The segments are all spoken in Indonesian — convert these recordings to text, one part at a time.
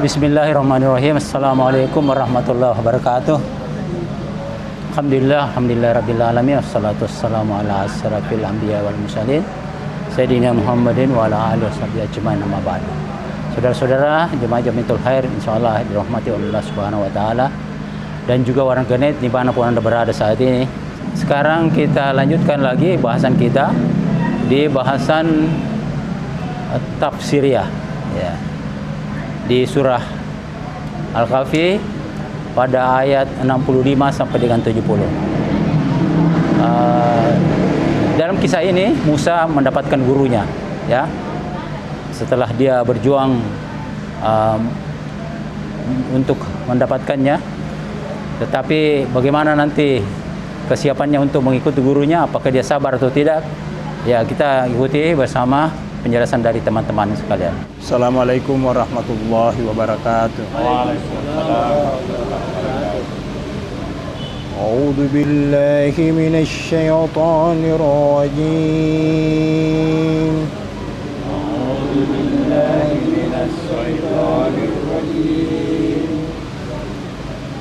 Bismillahirrahmanirrahim. Assalamualaikum warahmatullahi wabarakatuh. Alhamdulillah rabbil alamin. Wassalatu wassalamu ala asyrafil anbiya wal mursalin Sayyidina Muhammadin wa ala alihi washabihi ajmain, amma ba'd. Saudara-saudara jemaah Jamiatul Khair, insyaallah dirahmati oleh Allah Subhanahu wa taala, dan juga warga net dimanapun Anda berada saat ini. Sekarang kita lanjutkan lagi bahasan kita di bahasan tafsiriyah, ya, di surah Al-Kahfi pada ayat 65 sampai dengan 70. Dalam kisah ini Musa mendapatkan gurunya, ya, setelah dia berjuang untuk mendapatkannya. Tetapi bagaimana nanti kesiapannya untuk mengikuti gurunya, apakah dia sabar atau tidak, ya kita ikuti bersama penjelasan dari teman-teman sekalian. Assalamualaikum warahmatullahi wabarakatuh. Waalaikumsalam. A'udzu billahi minasy syaithanir rajim. A'udzu billahi minasy syaithanir rajim.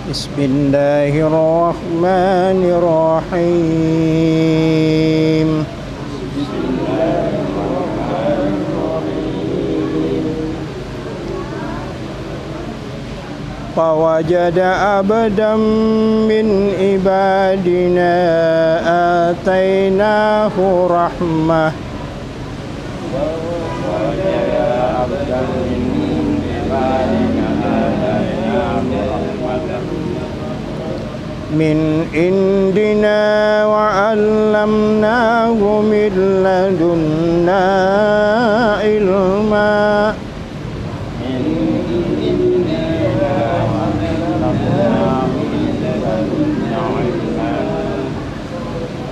Bismillahirrahmanirrahim. فوجد عبدا من عبادنا آتيناه رحمة من عندنا وعلمناه من لدنا علما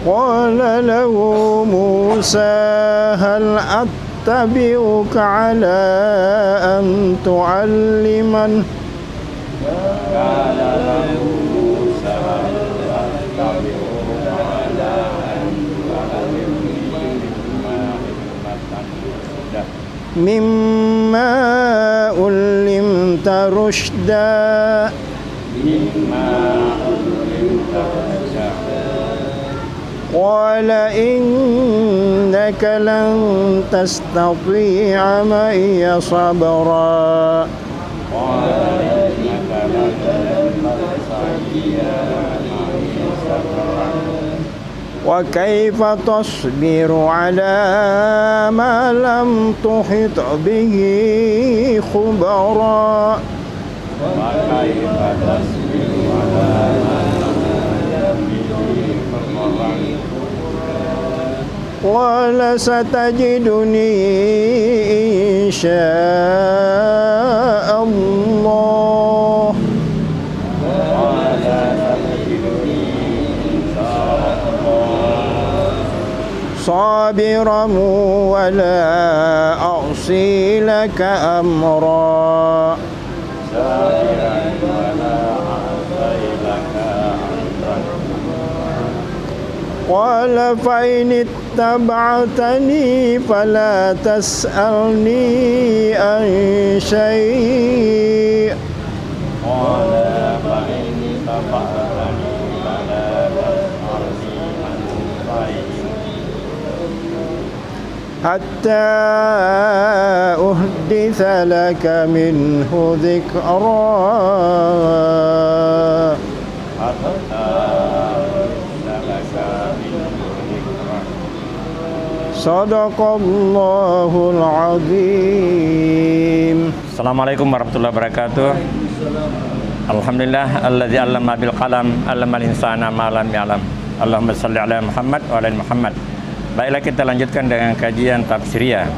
قال له موسى هل أتبعك على أن تعلمن قال له موسى هل أتبعك على أن تعلمني مما علمت رشدا قال إنك لن تستطيع معي صبرا وكيف تصبر على ما لم تحط به خبرا وكيف تصبر على قال ستجدني إن شاء الله صابرا ولا أعصي لك أمرا قال فإن اتبعتني فلا تسألني عن شيء قال فإن اتبعتني فلا تسألني عن شيء حتى أحدث لك منه ذكرا Sadaqallahul azim. Assalamualaikum warahmatullahi wabarakatuh. Alhamdulillah alladzi 'allama bil qalam 'allamal insana ma lam ya'lam. Allahumma shalli ala Muhammad wa ala Muhammad. Baiklah, kita lanjutkan dengan kajian tafsiriyah.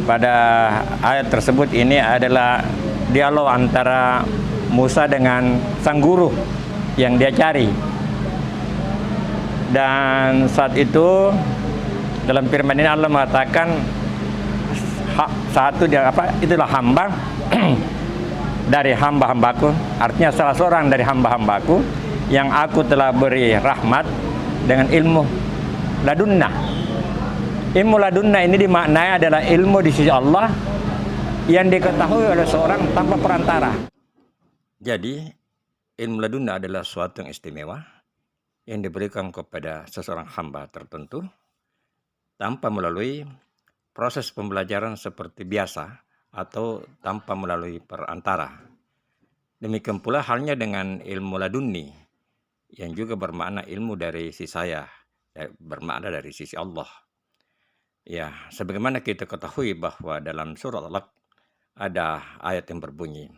Pada ayat tersebut ini adalah dialog antara Musa dengan sang guru yang dia cari. Dan saat itu dalam firman ini Allah mengatakan satu dia itulah hamba dari hamba-hambaku, artinya salah seorang dari hamba-hambaku yang aku telah beri rahmat dengan ilmu ladunna. Ilmu ladunna ini dimaknai adalah ilmu di sisi Allah yang diketahui oleh seorang tanpa perantara. Jadi, ilmu ladunna adalah suatu yang istimewa yang diberikan kepada seseorang hamba tertentu tanpa melalui proses pembelajaran seperti biasa atau tanpa melalui perantara. Demikian pula halnya dengan ilmu laduni yang juga bermakna ilmu dari sisi saya, bermakna dari sisi Allah. Ya, sebagaimana kita ketahui bahwa dalam surat Al-Alaq ada ayat yang berbunyi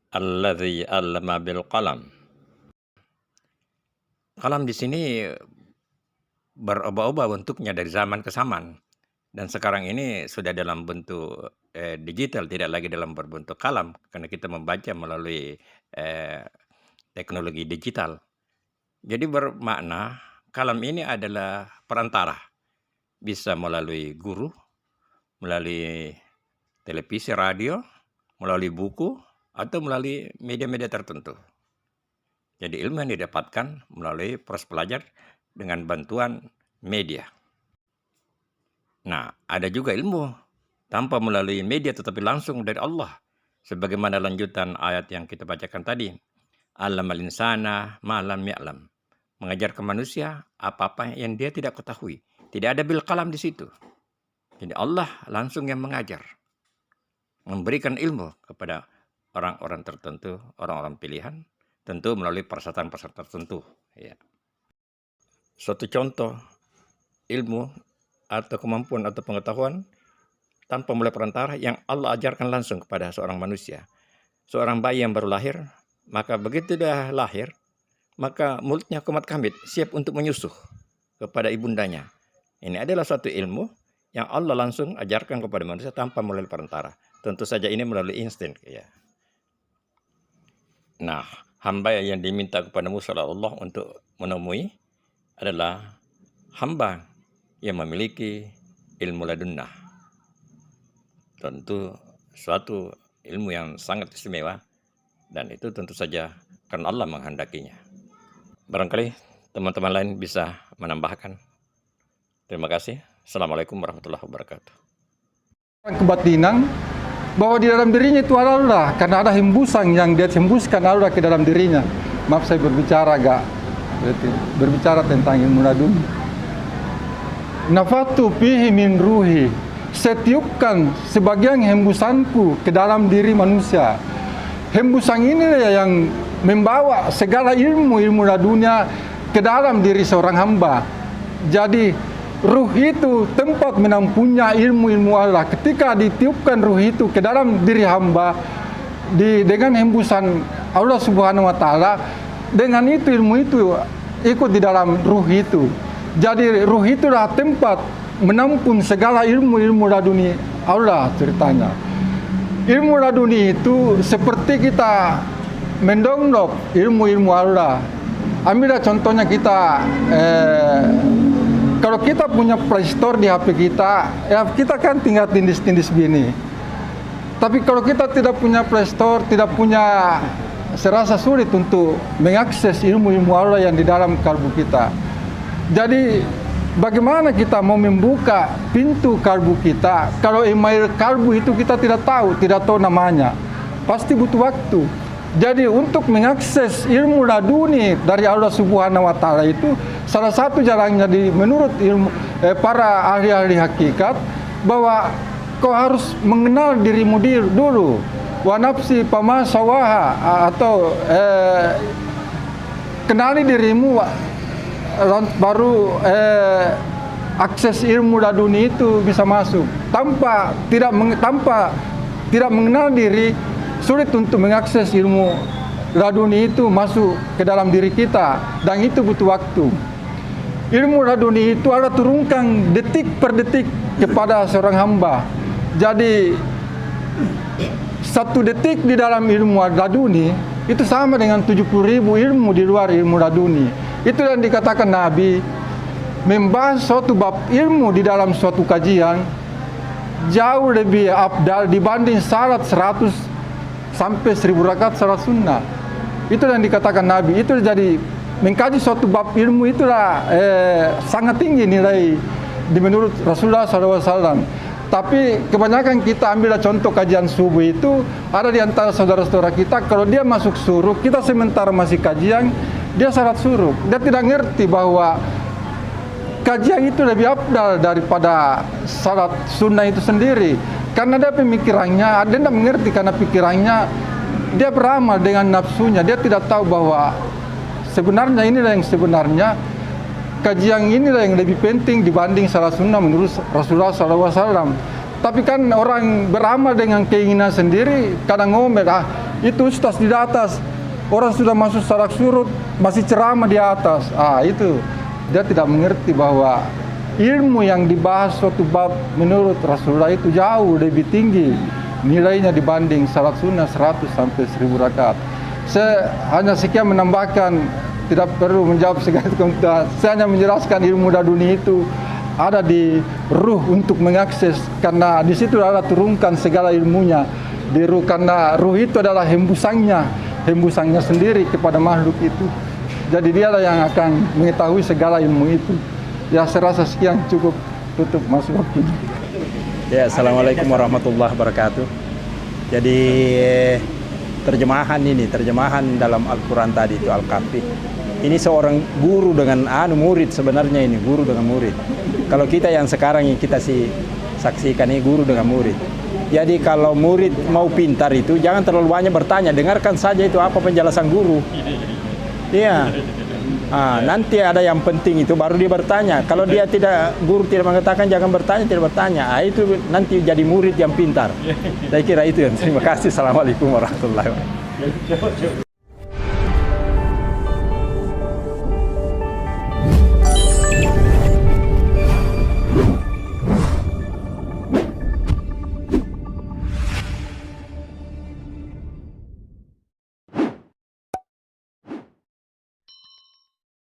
Alladzi 'allama bil qalam. Qalam di sini berubah-ubah bentuknya dari zaman ke zaman. Dan sekarang ini sudah dalam bentuk digital, tidak lagi dalam berbentuk kalam, karena kita membaca melalui teknologi digital. Jadi bermakna kalam ini adalah perantara, bisa melalui guru, melalui televisi, radio, melalui buku, atau melalui media-media tertentu. Jadi ilmu yang didapatkan melalui proses belajar dengan bantuan media. Nah, ada juga ilmu tanpa melalui media tetapi langsung dari Allah. Sebagaimana lanjutan ayat yang kita bacakan tadi. Allamal insana ma lam ya'lam. Mengajarkan manusia apa-apa yang dia tidak ketahui. Tidak ada bil qalam di situ. Jadi Allah langsung yang mengajar. Memberikan ilmu kepada orang-orang tertentu, orang-orang pilihan. Tentu melalui persyaratan-persyaratan tertentu. Ya. Suatu contoh ilmu atau kemampuan atau pengetahuan tanpa mulai perantara yang Allah ajarkan langsung kepada seorang manusia. Seorang bayi yang baru lahir, maka begitu dia lahir, maka mulutnya kumat kamit, siap untuk menyusuh kepada ibundanya. Ini adalah suatu ilmu yang Allah langsung ajarkan kepada manusia tanpa melalui perantara. Tentu saja ini melalui insting. Ya. Nah, hamba yang diminta kepada Musa Allah untuk menemui adalah hamba yang memiliki ilmu ladunnah. Tentu suatu ilmu yang sangat istimewa dan itu tentu saja karena Allah menghendakinya. Barangkali teman-teman lain bisa menambahkan. Terima kasih. Assalamualaikum warahmatullahi wabarakatuh. Kebatinan bahwa di dalam dirinya itu Allah, karena ada hembusan yang dia hembuskan Allah ke dalam dirinya. Maaf saya berbicara berbicara tentang ilmu laduni. Nafatu fihi min ruhi, setiupkan sebagian hembusanku ke dalam diri manusia. Hembusan ini yang membawa segala ilmu ladunya ke dalam diri seorang hamba. Jadi ruh itu tempat menampunya ilmu Allah. Ketika ditiupkan ruh itu ke dalam diri hamba dengan hembusan Allah Subhanahu wa taala, dengan itu ilmu itu ikut di dalam ruh itu. Jadi ruh itulah tempat menampung segala ilmu laduni Allah ceritanya. Ilmu laduni itu seperti kita mendownload ilmu Allah. Ambillah contohnya kita, kalau kita punya Play Store di HP kita, ya kita kan tinggal tindis-tindis begini. Tapi kalau kita tidak punya Play Store, tidak punya, serasa sulit untuk mengakses ilmu Allah yang di dalam kalbu kita. Jadi bagaimana kita mau membuka pintu kalbu kita kalau email kalbu itu kita tidak tahu namanya. Pasti butuh waktu. Jadi untuk mengakses ilmu laduni dari Allah Subhanahu wa taala itu salah satu jalannya menurut para ahli-ahli hakikat bahwa kau harus mengenal dirimu dulu. Wa nafsi pama sawaha, atau kenali dirimu baru akses ilmu laduni itu bisa masuk. Tanpa tidak mengenal diri, sulit untuk mengakses ilmu laduni itu masuk ke dalam diri kita, dan itu butuh waktu. Ilmu laduni itu Allah turunkan detik per detik kepada seorang hamba. Jadi 1 detik di dalam ilmu laduni itu sama dengan 70.000 ilmu di luar ilmu laduni. Itu yang dikatakan Nabi, membahas suatu bab ilmu di dalam suatu kajian jauh lebih afdal dibanding salat 100 sampai 1000 rakaat salat sunnah. Itu yang dikatakan Nabi. Itu jadi mengkaji suatu bab ilmu itulah sangat tinggi nilai menurut Rasulullah SAW. Tapi kebanyakan kita ambil contoh kajian subuh itu, ada di antara saudara-saudara kita, kalau dia masuk suruh, kita sementara masih kajian, dia salat suruh. Dia tidak ngerti bahwa kajian itu lebih afdal daripada salat sunnah itu sendiri. Karena dia pemikirannya, dia tidak mengerti karena pikirannya, dia beramal dengan nafsunya. Dia tidak tahu bahwa sebenarnya inilah yang sebenarnya, kajian inilah yang lebih penting dibanding salat sunnah menurut Rasulullah SAW. Tapi kan orang beramal dengan keinginan sendiri, kadang ngomel, itu ustaz di atas, orang sudah masuk salat surut, masih ceramah di atas. Itu dia tidak mengerti bahwa ilmu yang dibahas suatu bab menurut Rasulullah itu jauh lebih tinggi nilainya dibanding salat sunnah 100 sampai 1000 rakaat. Saya hanya sekian menambahkan, tidak perlu menjawab segala komentar. Saya hanya menjelaskan ilmu laduni itu ada di ruh untuk mengakses, karena di situ adalah turunkan segala ilmunya di ruh, karena ruh itu adalah hembusannya sendiri kepada makhluk itu. Jadi dialah yang akan mengetahui segala ilmu itu. Ya, saya rasa sekian cukup, tutup masuk waktu. Ya, assalamualaikum warahmatullahi wabarakatuh. Jadi terjemahan dalam Al-Quran tadi itu Al-Kahfi. Ini seorang guru dengan murid, sebenarnya ini guru dengan murid. Kalau kita yang sekarang yang kita saksikan ini guru dengan murid. Jadi kalau murid mau pintar itu jangan terlalu banyak bertanya, dengarkan saja itu apa penjelasan guru. Iya. Nanti ada yang penting itu baru dia bertanya. Kalau dia guru tidak mengatakan jangan bertanya, tidak bertanya. Itu nanti jadi murid yang pintar. Saya kira itu yang. Terima kasih. Assalamualaikum warahmatullahi wabarakatuh.